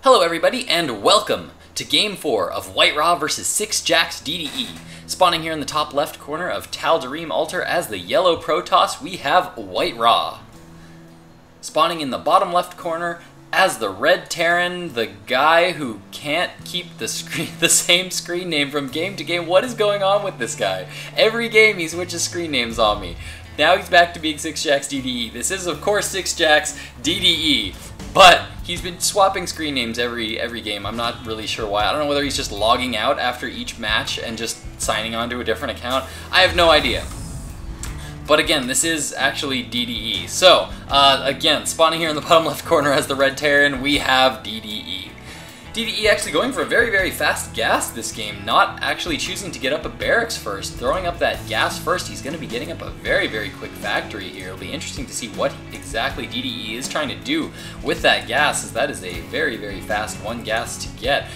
Hello everybody and welcome to Game 4 of WhiteRa vs 6jaxDDE. Spawning here in the top left corner of Tal'Darim Altar as the yellow Protoss, we have WhiteRa. Spawning in the bottom left corner as the red Terran, the guy who can't keep the same screen name from game to game. What is going on with this guy? Every game he switches screen names on me. Now he's back to being 6jaxDDE. This is of course 6jaxDDE. But he's been swapping screen names every game. I'm not really sure why. I don't know whether he's just logging out after each match and just signing on to a different account. I have no idea. But again, this is actually DDE. So, again, spawning here in the bottom left corner as the red Terran, we have DDE. DDE actually going for a very, very fast gas this game, not actually choosing to get up a barracks first. Throwing up that gas first, he's going to be getting up a very, very quick factory here. It'll be interesting to see what exactly DDE is trying to do with that gas, as that is a very, very fast one gas to get.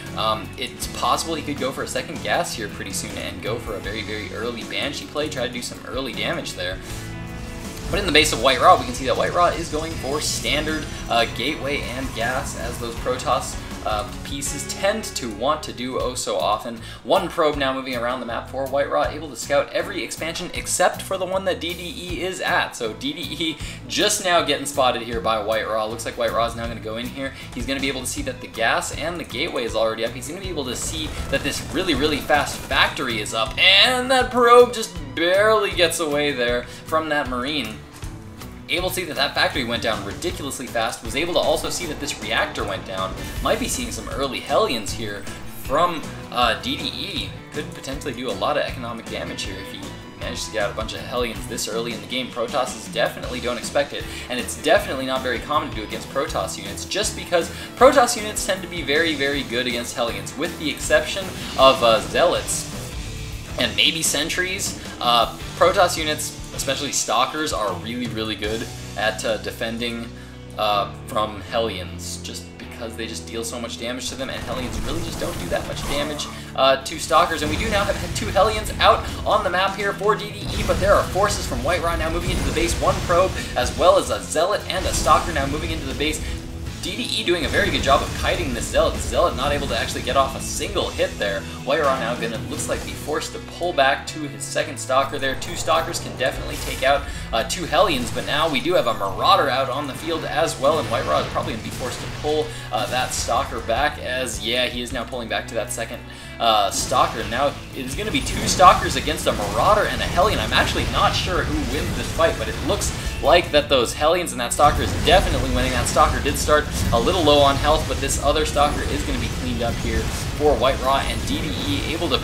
It's possible he could go for a second gas here pretty soon and go for a very, very early Banshee play, try to do some early damage there. But in the base of WhiteRa, we can see that WhiteRa is going for standard gateway and gas, as those Protoss pieces tend to want to do oh so often. One probe now moving around the map for WhiteRa, able to scout every expansion except for the one that DDE is at. So DDE just now getting spotted here by WhiteRa. Looks like WhiteRa is now going to go in here. He's going to be able to see that the gas and the gateway is already up. He's going to be able to see that this really, really fast factory is up. And that probe just barely gets away there from that Marine. Able to see that that factory went down ridiculously fast, was able to also see that this reactor went down. Might be seeing some early Hellions here from DDE. Could potentially do a lot of economic damage here if he manages to get out a bunch of Hellions this early in the game. Protosses definitely don't expect it, and it's definitely not very common to do against Protoss units, just because Protoss units tend to be very, very good against Hellions, with the exception of Zealots and maybe Sentries. Protoss units, especially Stalkers, are really, really good at defending from Hellions, just because they just deal so much damage to them, and Hellions really just don't do that much damage to Stalkers. And we do now have two Hellions out on the map here for DDE, but there are forces from WhiteRa now moving into the base, one probe, as well as a Zealot and a Stalker now moving into the base. DDE doing a very good job of kiting this Zealot. The Zealot not able to actually get off a single hit there. WhiteRa now gonna, looks like, be forced to pull back to his second Stalker there. Two Stalkers can definitely take out two Hellions, but now we do have a Marauder out on the field as well, and WhiteRa is probably gonna be forced to pull that Stalker back, as, yeah, he is now pulling back to that second Stalker. Now it is gonna be two Stalkers against a Marauder and a Hellion. I'm actually not sure who wins this fight, but it looks like that those Hellions and that Stalker is definitely winning. That Stalker did start a little low on health, but this other Stalker is going to be cleaned up here for WhiteRa, and DDE able to...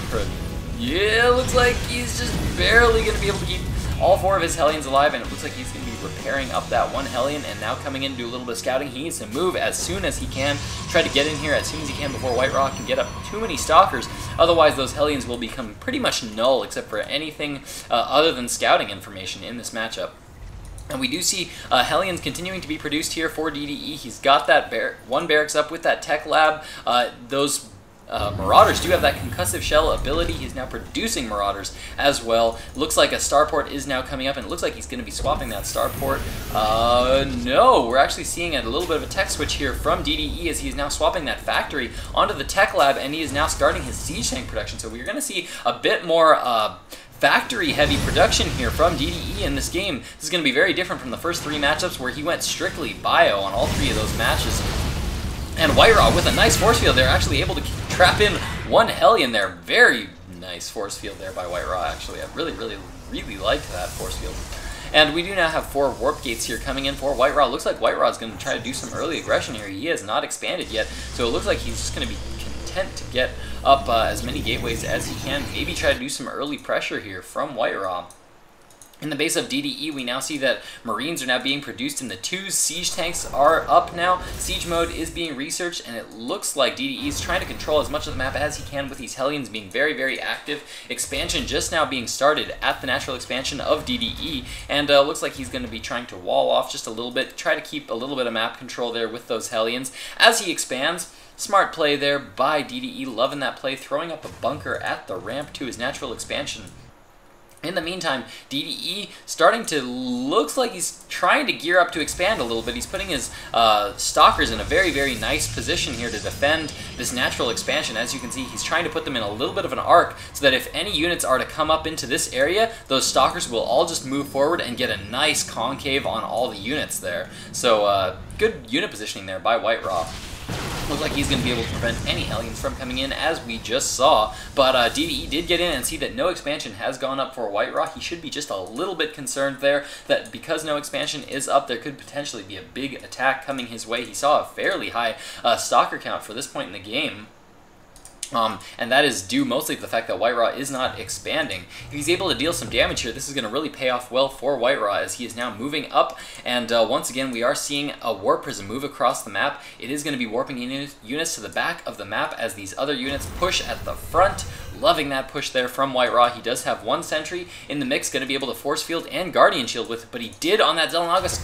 Yeah, looks like he's just barely going to be able to keep all four of his Hellions alive, and it looks like he's going to be repairing up that one Hellion, and now coming in to do a little bit of scouting. He needs to move as soon as he can, try to get in here as soon as he can before WhiteRa can get up too many Stalkers. Otherwise, those Hellions will become pretty much null, except for anything other than scouting information in this matchup. And we do see Hellions continuing to be produced here for DDE. He's got that one barracks up with that tech lab. Those Marauders do have that concussive shell ability. He's now producing Marauders as well. Looks like a starport is now coming up, and it looks like he's going to be swapping that starport. No, we're actually seeing a little bit of a tech switch here from DDE, as he is now swapping that factory onto the tech lab, and he is now starting his siege tank production. So we're going to see a bit more factory-heavy production here from DDE in this game. This is going to be very different from the first three matchups, where he went strictly bio on all three of those matches. And WhiteRa, with a nice force field there, actually able to trap in one Hellion there. Very nice force field there by WhiteRa, actually. I really, really, really liked that force field. And we do now have 4 warp gates here coming in for WhiteRa. Looks like WhiteRa is going to try to do some early aggression here. He has not expanded yet, so it looks like he's just going to be content to get up as many gateways as he can. Maybe try to do some early pressure here from WhiteRa. In the base of DDE, we now see that Marines are now being produced in the 2s. Siege tanks are up now. Siege mode is being researched, and it looks like DDE is trying to control as much of the map as he can, with these Hellions being very, very active. Expansion just now being started at the natural expansion of DDE, and looks like he's going to be trying to wall off just a little bit, try to keep a little bit of map control there with those Hellions as he expands. Smart play there by DDE, loving that play, throwing up a bunker at the ramp to his natural expansion. In the meantime, DDE starting to, looks like he's trying to gear up to expand a little bit. He's putting his stalkers in a very, very nice position here to defend this natural expansion. As you can see, he's trying to put them in a little bit of an arc so that if any units are to come up into this area, those stalkers will all just move forward and get a nice concave on all the units there. So good unit positioning there by WhiteRa. Looks like he's going to be able to prevent any Hellions from coming in, as we just saw. But DDE did get in and see that no expansion has gone up for WhiteRa. He should be just a little bit concerned there that because no expansion is up, there could potentially be a big attack coming his way. He saw a fairly high stalker count for this point in the game. And that is due mostly to the fact that WhiteRa is not expanding. If he's able to deal some damage here, this is going to really pay off well for WhiteRa as he is now moving up. And once again, we are seeing a warp prism move across the map. It is going to be warping units to the back of the map as these other units push at the front. Loving that push there from WhiteRa. He does have one sentry in the mix, going to be able to force field and guardian shield with it, but he did on that Xel'Naga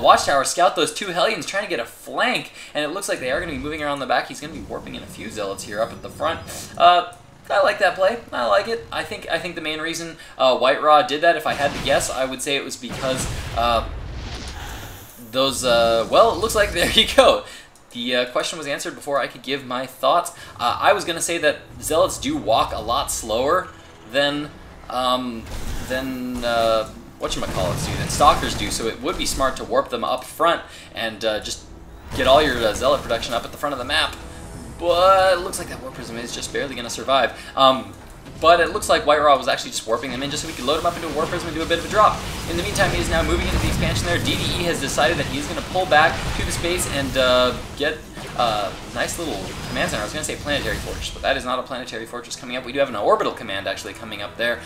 watchtower scout those two Hellions trying to get a flank, and it looks like they are going to be moving around the back. He's going to be warping in a few zealots here up at the front. I like that play. I like it. I think the main reason WhiteRa did that, if I had to guess, I would say it was because those, well, it looks like, there you go. The question was answered before I could give my thoughts. I was going to say that zealots do walk a lot slower than whatchamacallits do, than stalkers do, so it would be smart to warp them up front and just get all your zealot production up at the front of the map. But it looks like that warp prism is just barely going to survive. But it looks like WhiteRa was actually just warping them in just so we could load them up into a warp prism and do a bit of a drop. In the meantime, he is now moving into the expansion there. DDE has decided that he's going to pull back to the space and get nice little command center. I was going to say planetary fortress, but that is not a planetary fortress coming up. We do have an orbital command actually coming up there.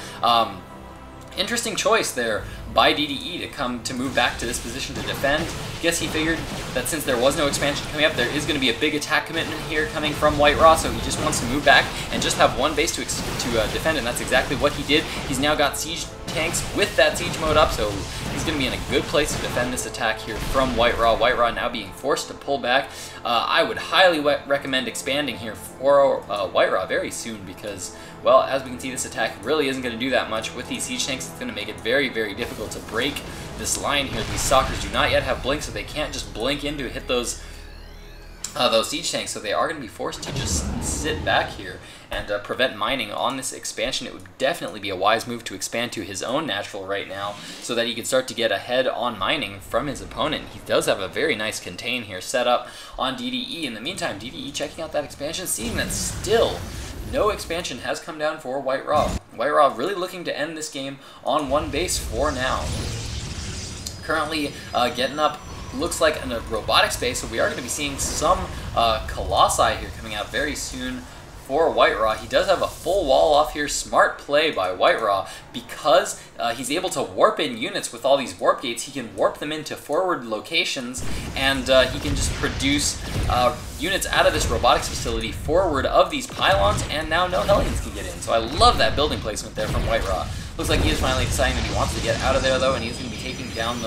Interesting choice there by DDE to move back to this position to defend. Guess he figured that since there was no expansion coming up, there is going to be a big attack commitment here coming from WhiteRa, so he just wants to move back and just have one base to defend, and that's exactly what he did. He's now got siege tanks with that siege mode up, so he's going to be in a good place to defend this attack here from WhiteRa. WhiteRa now being forced to pull back. I would highly recommend expanding here for WhiteRa very soon because, well, as we can see, this attack really isn't going to do that much. With these siege tanks, it's going to make it very, very difficult to break this line here. These stalkers do not yet have blink, so they can't just blink in to hit those siege tanks, so they are going to be forced to just sit back here and prevent mining on this expansion. It would definitely be a wise move to expand to his own natural right now so that he can start to get ahead on mining from his opponent. He does have a very nice contain here set up on DDE. In the meantime, DDE checking out that expansion, seeing that still no expansion has come down for WhiteRa. WhiteRa really looking to end this game on one base for now. Currently getting up, looks like in a robotic space, so we are going to be seeing some Colossi here coming out very soon for WhiteRa. He does have a full wall off here. Smart play by WhiteRa because he's able to warp in units with all these warp gates. He can warp them into forward locations, and he can just produce units out of this robotics facility forward of these pylons, and now no Hellions can get in. So I love that building placement there from WhiteRa. Looks like he is finally deciding that he wants to get out of there, though, and he's going to be taking down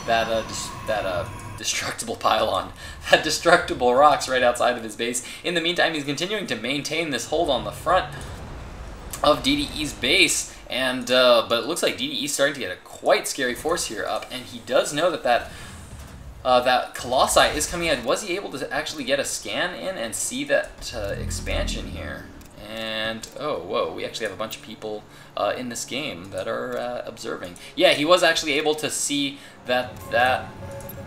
that destructible pylon, that destructible rocks right outside of his base. In the meantime, he's continuing to maintain this hold on the front of DDE's base, and but it looks like DDE's starting to get a quite scary force here up, and he does know that that Colossi is coming in. Was he able to actually get a scan in and see that expansion here? And, oh, whoa, we actually have a bunch of people in this game that are observing. Yeah, he was actually able to see that.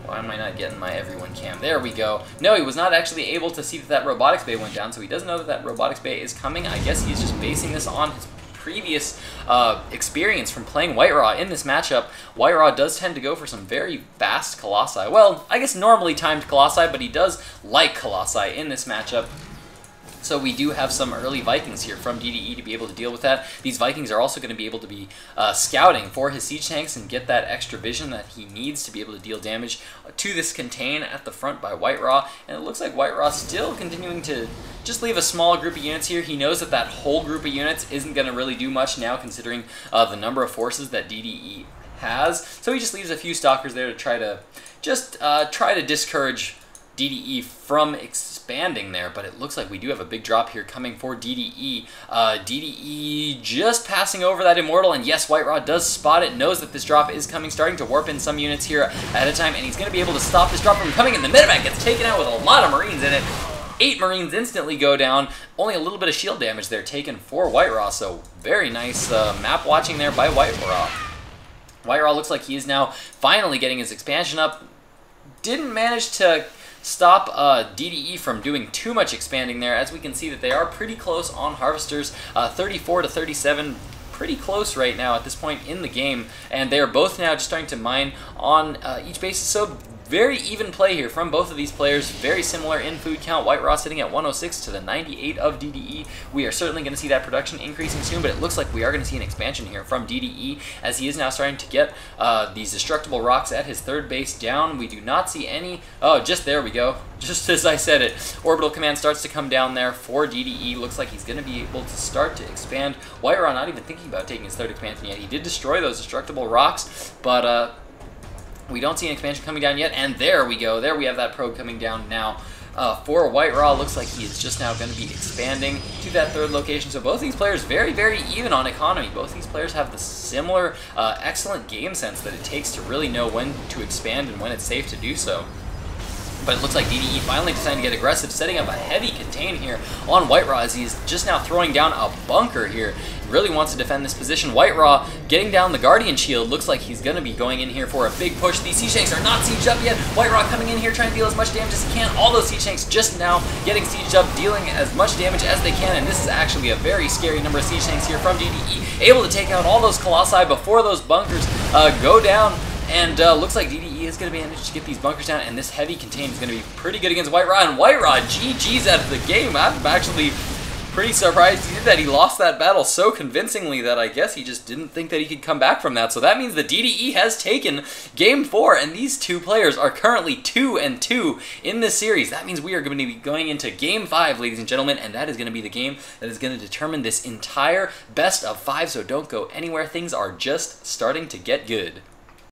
Why am I not getting my everyone cam? There we go. No, he was not actually able to see that robotics bay went down, so he does know that robotics bay is coming. I guess he's just basing this on his previous experience from playing WhiteRa in this matchup. WhiteRa does tend to go for some very fast Colossi. Well, I guess normally timed Colossi, but he does like Colossi in this matchup. So we do have some early Vikings here from DDE to be able to deal with that. These Vikings are also going to be able to be scouting for his siege tanks and get that extra vision that he needs to be able to deal damage to this contain at the front by WhiteRa. And it looks like WhiteRa still continuing to just leave a small group of units here. He knows that that whole group of units isn't going to really do much now, considering the number of forces that DDE has. So he just leaves a few stalkers there to try to just try to discourage DDE from expanding there, but it looks like we do have a big drop here coming for DDE. DDE just passing over that Immortal, and yes, WhiteRa does spot it, knows that this drop is coming, starting to warp in some units here at a time, and he's going to be able to stop this drop from coming in. The Medivac gets taken out with a lot of Marines in it. 8 Marines instantly go down. Only a little bit of shield damage there taken for WhiteRa, so very nice map watching there by WhiteRa. WhiteRa looks like he is now finally getting his expansion up. Didn't manage to stop DDE from doing too much expanding there, as we can see that they are pretty close on Harvesters, 34 to 37, pretty close right now at this point in the game, and they are both now just starting to mine on each basis, so very even play here from both of these players, very similar in food count. WhiteRa sitting at 106 to the 98 of DDE. We are certainly going to see that production increasing soon, but it looks like we are going to see an expansion here from DDE, as he is now starting to get these destructible rocks at his third base down. We do not see any, oh, just there we go, just as I said it. Orbital command starts to come down there for DDE. Looks like he's going to be able to start to expand. WhiteRa not even thinking about taking his third expansion yet. He did destroy those destructible rocks, but we don't see an expansion coming down yet, and there we go. There we have that probe coming down now. For WhiteRa, looks like he is just now going to be expanding to that third location. So both these players very, very even on economy. Both these players have the similar excellent game sense that it takes to really know when to expand and when it's safe to do so. But it looks like DDE finally deciding to get aggressive, setting up a heavy contain here on WhiteRa, as he's just now throwing down a bunker here. Really wants to defend this position. WhiteRa getting down the Guardian Shield. Looks like he's going to be going in here for a big push. These Siege Tanks are not sieged up yet. WhiteRa coming in here trying to deal as much damage as he can. All those Siege Tanks just now getting sieged up, dealing as much damage as they can, and this is actually a very scary number of Siege Tanks here from DDE. Able to take out all those Colossi before those bunkers go down. And looks like DDE is going to manage to get these bunkers down, and this heavy contain is going to be pretty good against WhiteRa. And WhiteRa, GG's out of the game. I'm actually pretty surprised he did that. He lost that battle so convincingly that I guess he just didn't think that he could come back from that. So that means that DDE has taken Game 4, and these two players are currently 2-2 in this series. That means we are going to be going into Game 5, ladies and gentlemen, and that is going to be the game that is going to determine this entire best of 5, so don't go anywhere. Things are just starting to get good.